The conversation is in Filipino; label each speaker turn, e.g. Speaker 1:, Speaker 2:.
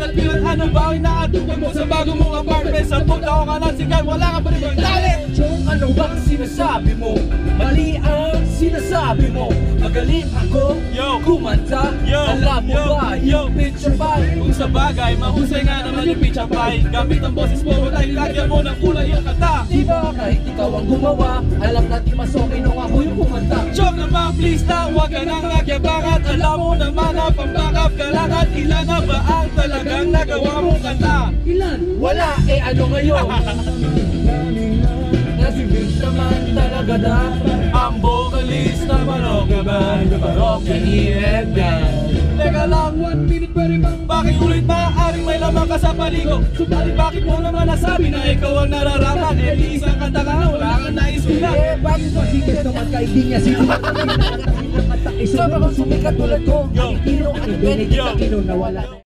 Speaker 1: kalbiran, ano ba ang inaatupag mo sa bago mong apartment? Sa puta ko ka lang sikat, wala ka pa rin ang talent.
Speaker 2: Chong, ano bang sinasabi mo? Mali ang sinasabi mo. Magaling ako
Speaker 1: Yo.
Speaker 2: kumanta.
Speaker 1: Yo.
Speaker 2: Alam mo
Speaker 1: Yo.
Speaker 2: ba
Speaker 1: Yo.
Speaker 2: yung picture bag?
Speaker 1: Kung sa bagay, mahusay nga naman yung pitch pie. Gamit ang boses mo, tayo lagyan mo ng kulay yung kata.
Speaker 2: Di ba kahit ikaw ang gumawa, alam natin mas okay nung ako yung kumanta.
Speaker 1: Chok naman please na, huwag ka nang nagyabangat. Alam mo naman na pambakap ka lang. At ilan na ba ang talagang nagawa mong kanta?
Speaker 2: Ilan? Wala, eh ano ngayon? Nasibig naman talaga dapat
Speaker 1: Ang vocalist na parokya band,
Speaker 2: parokya EFN.
Speaker 1: Teka lang, 1 minute pa rin bang bakit ulit maaaring may lamang ka sa paligo? Subalit bakit mo naman nasabi na ikaw ang nararaman? Eh di isang kanta ka na, wala kang naisulat.
Speaker 2: Eh, bakit masikip naman kaibigan niya? Sino ba kami nakakita? Isa ba kung sumikat tulad ko?
Speaker 1: Yo.
Speaker 2: Ang tiro, ang
Speaker 1: Yo.
Speaker 2: benefit, ang nawala.